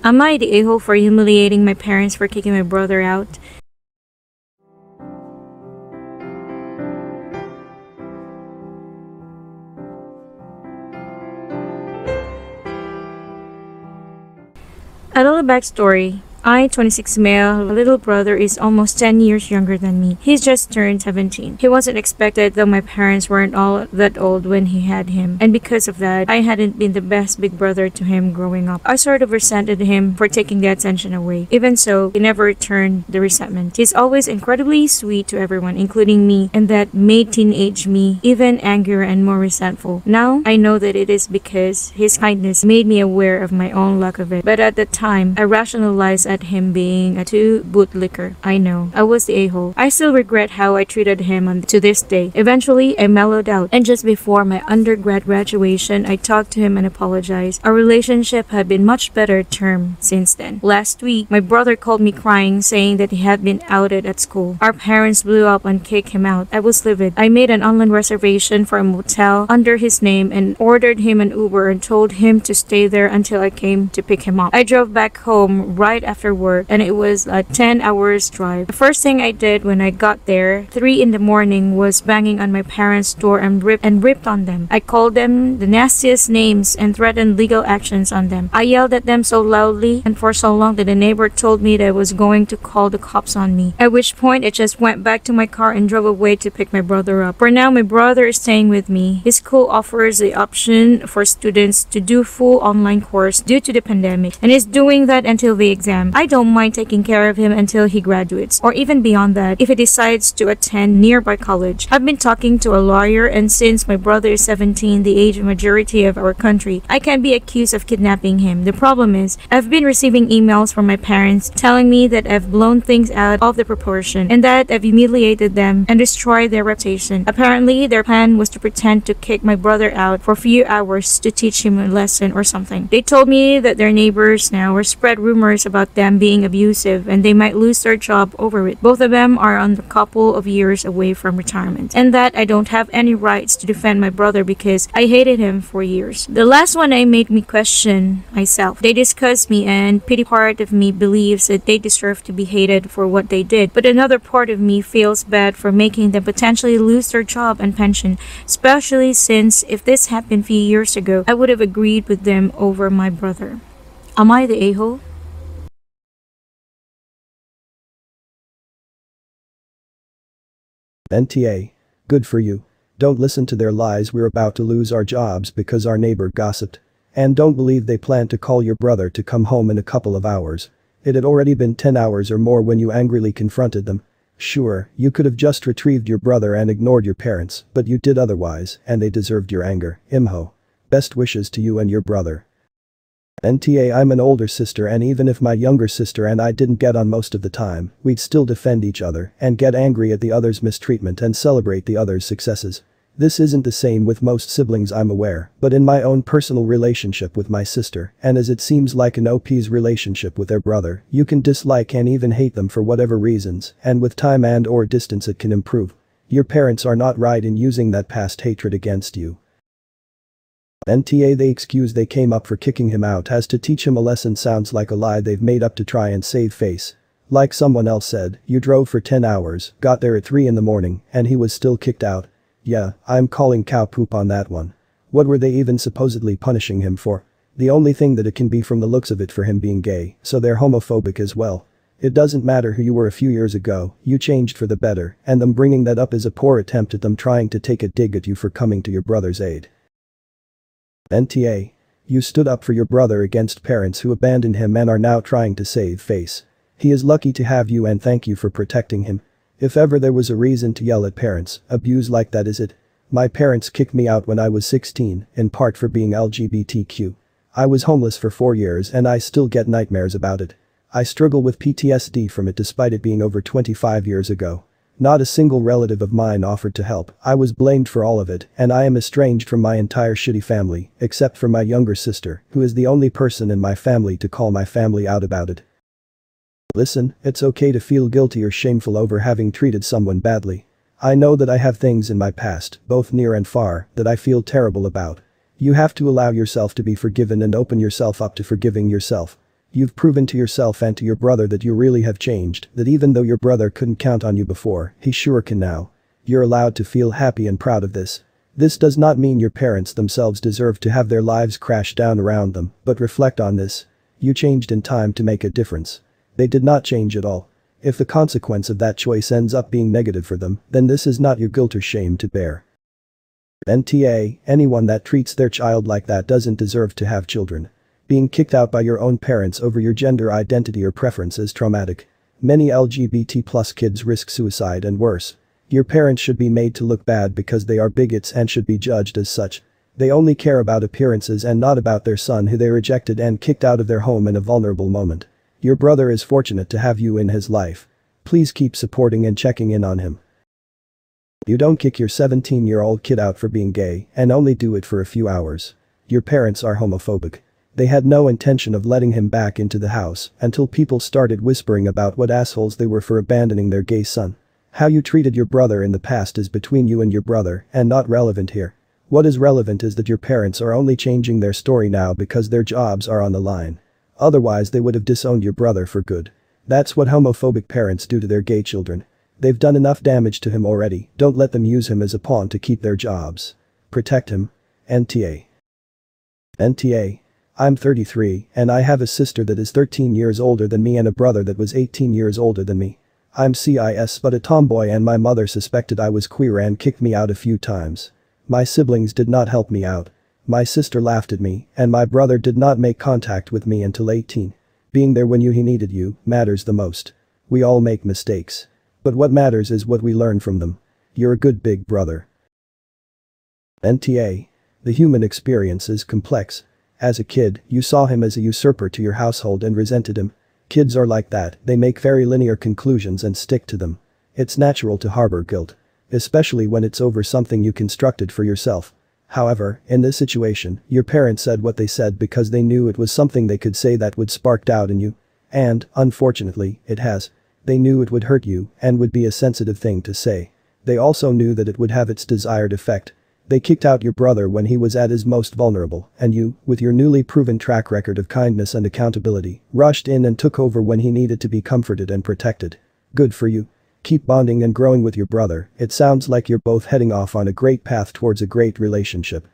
Am I the a-hole for humiliating my parents for kicking my brother out? A little backstory. I, 26 male, little brother is almost 10 years younger than me. He's just turned 17. He wasn't expected, though my parents weren't all that old when he had him. And because of that, I hadn't been the best big brother to him growing up. I sort of resented him for taking the attention away. Even so, he never returned the resentment. He's always incredibly sweet to everyone, including me, and that made teenage me even angrier and more resentful. Now, I know that it is because his kindness made me aware of my own lack of it. But at the time, I rationalized at him being a bootlicker. I know, I was the a-hole. I still regret how I treated him to this day. Eventually, I mellowed out, and just before my undergrad graduation, I talked to him and apologized. Our relationship had been much better term since then. Last week, my brother called me crying, saying that he had been outed at school. Our parents blew up and kicked him out. I was livid. I made an online reservation for a motel under his name and ordered him an Uber and told him to stay there until I came to pick him up. I drove back home right after work, and it was a 10 hours drive. The first thing I did when I got there, 3 in the morning, was banging on my parents' door and ripped on them. I called them the nastiest names and threatened legal actions on them. I yelled at them so loudly and for so long that the neighbor told me that I was going to call the cops on me. At which point, I just went back to my car and drove away to pick my brother up. For now, my brother is staying with me. His school offers the option for students to do full online course due to the pandemic, and is doing that until the exam. I don't mind taking care of him until he graduates, or even beyond that if he decides to attend nearby college. I've been talking to a lawyer, and since my brother is 17, the age of majority of our country, I can't be accused of kidnapping him. The problem is, I've been receiving emails from my parents telling me that I've blown things out of the proportion and that I've humiliated them and destroyed their reputation. Apparently, their plan was to pretend to kick my brother out for a few hours to teach him a lesson or something. They told me that their neighbors now were spread rumors about them being abusive and they might lose their job over it. Both of them are on a couple of years away from retirement, and that I don't have any rights to defend my brother because I hated him for years. The last one made me question myself. They discussed me, and pity part of me believes that they deserve to be hated for what they did, but another part of me feels bad for making them potentially lose their job and pension, especially since if this happened a few years ago, I would have agreed with them over my brother. Am I the a-hole? NTA. Good for you. Don't listen to their lies. We're about to lose our jobs because our neighbor gossiped. And don't believe they plan to call your brother to come home in a couple of hours. It had already been 10 hours or more when you angrily confronted them. Sure, you could have just retrieved your brother and ignored your parents, but you did otherwise, and they deserved your anger. Imho. Best wishes to you and your brother. NTA. I'm an older sister, and even if my younger sister and I didn't get on most of the time, we'd still defend each other and get angry at the other's mistreatment and celebrate the other's successes. This isn't the same with most siblings, I'm aware, but in my own personal relationship with my sister, and as it seems like an OP's relationship with their brother, you can dislike and even hate them for whatever reasons, and with time and/or distance it can improve. Your parents are not right in using that past hatred against you. NTA. The excuse they came up for kicking him out as to teach him a lesson sounds like a lie they've made up to try and save face. Like someone else said, you drove for 10 hours, got there at 3 in the morning, and he was still kicked out. Yeah, I'm calling cow poop on that one. What were they even supposedly punishing him for? The only thing that it can be from the looks of it for him being gay, so they're homophobic as well. It doesn't matter who you were a few years ago, you changed for the better, and them bringing that up is a poor attempt at them trying to take a dig at you for coming to your brother's aid. NTA. You stood up for your brother against parents who abandoned him and are now trying to save face. He is lucky to have you, and thank you for protecting him. If ever there was a reason to yell at parents, abuse like that is it. My parents kicked me out when I was 16, in part for being LGBTQ. I was homeless for 4 years and I still get nightmares about it. I struggle with PTSD from it despite it being over 25 years ago. Not a single relative of mine offered to help. I was blamed for all of it, and I am estranged from my entire shitty family, except for my younger sister, who is the only person in my family to call my family out about it. Listen, it's okay to feel guilty or shameful over having treated someone badly. I know that I have things in my past, both near and far, that I feel terrible about. You have to allow yourself to be forgiven and open yourself up to forgiving yourself. You've proven to yourself and to your brother that you really have changed, that even though your brother couldn't count on you before, he sure can now. You're allowed to feel happy and proud of this. This does not mean your parents themselves deserve to have their lives crash down around them, but reflect on this. You changed in time to make a difference. They did not change at all. If the consequence of that choice ends up being negative for them, then this is not your guilt or shame to bear. NTA, anyone that treats their child like that doesn't deserve to have children. Being kicked out by your own parents over your gender identity or preference is traumatic. Many LGBT+ kids risk suicide and worse. Your parents should be made to look bad because they are bigots and should be judged as such. They only care about appearances and not about their son who they rejected and kicked out of their home in a vulnerable moment. Your brother is fortunate to have you in his life. Please keep supporting and checking in on him. You don't kick your 17-year-old kid out for being gay and only do it for a few hours. Your parents are homophobic. They had no intention of letting him back into the house until people started whispering about what assholes they were for abandoning their gay son. How you treated your brother in the past is between you and your brother and not relevant here. What is relevant is that your parents are only changing their story now because their jobs are on the line. Otherwise they would have disowned your brother for good. That's what homophobic parents do to their gay children. They've done enough damage to him already, don't let them use him as a pawn to keep their jobs. Protect him. NTA. NTA. I'm 33 and I have a sister that is 13 years older than me and a brother that was 18 years older than me. I'm cis but a tomboy and my mother suspected I was queer and kicked me out a few times. My siblings did not help me out. My sister laughed at me and my brother did not make contact with me until 18. Being there when he needed you matters the most. We all make mistakes. But what matters is what we learn from them. You're a good big brother. NTA. The human experience is complex. As a kid, you saw him as a usurper to your household and resented him. Kids are like that, they make very linear conclusions and stick to them. It's natural to harbor guilt. Especially when it's over something you constructed for yourself. However, in this situation, your parents said what they said because they knew it was something they could say that would spark doubt in you. And, unfortunately, it has. They knew it would hurt you and would be a sensitive thing to say. They also knew that it would have its desired effect. They kicked out your brother when he was at his most vulnerable, and you, with your newly proven track record of kindness and accountability, rushed in and took over when he needed to be comforted and protected. Good for you. Keep bonding and growing with your brother. It sounds like you're both heading off on a great path towards a great relationship.